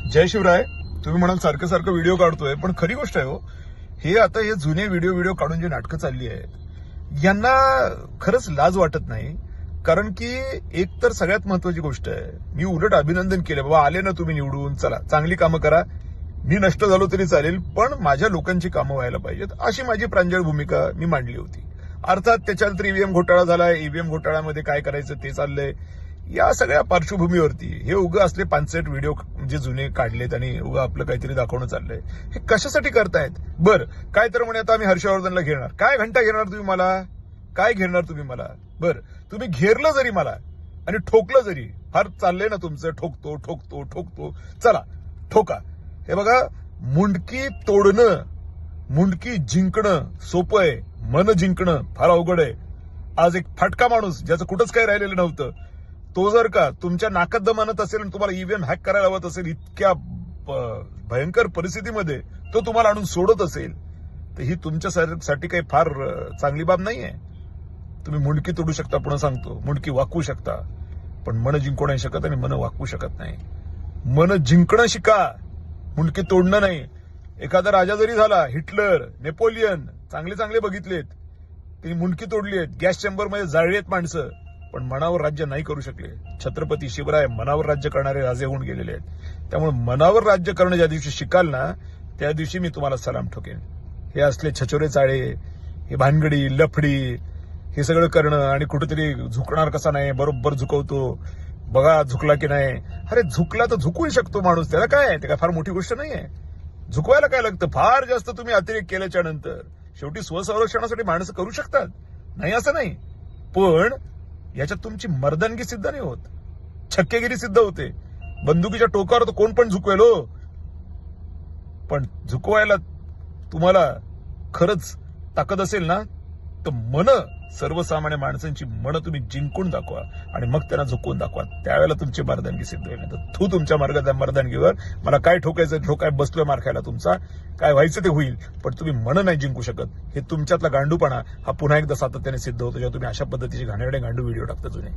जय शिवराय. तुम्ही म्हणाल सारखं सारखं व्हिडिओ काढतोय, पण खरी गोष्ट आहे हो. हे आता हे जुने व्हिडिओ काढून जी नाटकं चालली आहेत यांना खरंच लाज वाटत नाही. कारण की एक तर सगळ्यात महत्वाची गोष्ट आहे, मी उलट अभिनंदन केलं, बाबा आले ना तुम्ही निवडून, चला चांगली कामं करा, मी नष्ट झालो तरी चालेल, पण माझ्या लोकांची कामं व्हायला पाहिजेत, अशी माझी प्रांजळ भूमिका मी मांडली होती. अर्थात त्याच्यानंतर ईव्हीएम घोटाळा झालाय, ईव्हीएम घोटाळ्यामध्ये काय करायचं ते चाललंय. या सगळ्या पार्श्वभूमीवरती हे उगा असले 5 व्हिडिओ म्हणजे जुने काढलेत आणि उगा आपलं काहीतरी दाखवणं चाललंय. हे कशासाठी करतायत? बरं, काय तर म्हणे आता आम्ही हर्षवर्धनला घेणार. काय घंटा घेणार तुम्ही मला? काय घेणार तुम्ही मला? बरं, तुम्ही घेरलं जरी मला आणि ठोकलं जरी, फार चाललंय ना तुमचं, ठोकतो ठोकतो ठोकतो, चला ठोका. हे बघा, मुंडकी तोडणं, मुंडकी जिंकणं सोपं आहे, मन जिंकणं फार अवघड आहे. आज एक फाटका माणूस ज्याचं कुठंच काही राहिलेलं नव्हतं, तो जर का तुमच्या नाकात दम आणत असेल आणि तुम्हाला ईव्हीएम हॅक करायला हवत असेल, इतक्या भयंकर परिस्थितीमध्ये तो तुम्हाला आणून सोडत असेल, तर ही तुमच्यासाठी काही फार चांगली बाब नाहीये. तुम्ही मुंडकी तोडू शकता, पुन्हा सांगतो, मुंडकी वाकवू शकता, पण मन जिंकू नाही शकत आणि मन वाकवू शकत नाही. मन जिंकणं शिका, मुंडकी तोडणं नाही. एखादा राजा जरी झाला, हिटलर, नेपोलियन, चांगले चांगले बघितलेत, त्यांनी मुंडकी तोडली आहेत, गॅस चेंबरमध्ये जाळली आहेत माणसं, पण मनावर राज्य नाही करू शकले. छत्रपती शिवराय मनावर राज्य करणारे राजे होऊन गेलेले आहेत. त्यामुळे मनावर राज्य करणं ज्या दिवशी शिकाल ना, त्या दिवशी मी तुम्हाला सलाम ठोकेन. हे असले छचोरे चाळे, हे भानगडी लफडी, हे सगळं करणं आणि कुठेतरी झुकणार कसा नाही, बरोबर झुकवतो, बघा झुकला की नाही. अरे झुकला तर झुकू शकतो माणूस, त्याला काय आहे, ते काय फार मोठी गोष्ट नाहीये. झुकवायला काय लागतं? फार जास्त तुम्ही अतिरेक केल्याच्या नंतर शेवटी स्वसंरक्षणासाठी माणसं करू शकतात, नाही असं नाही, पण याच्यात तुमची मर्दानगी सिद्ध नाही होत, छक्केगिरी सिद्ध होते. बंदुकीच्या टोकावर तर कोण पण झुकवेल हो, पण झुकवायला तुम्हाला खरंच ताकद असेल ना, तर मन, सर्वसामान्य माणसांची मन तुम्ही जिंकून दाखवा आणि मग त्यांना झुकवून दाखवा. त्यावेळेला तुमची मर्दानगी सिद्ध होईल. तू तुमच्या मर्दानगीवर, मला काय ठोकायचं ठोकाय, बसलोय मार खायला तुमचा, काय व्हायचं ते होईल, पण तुम्ही मन नाही जिंकू शकत. हे तुमच्यातला गांडूपणा हा पुन्हा एकदा सातत्याने सिद्ध होतो जेव्हा तुम्ही अशा पद्धतीचे घाणेरडे गांडू व्हिडिओ टाकता जुने.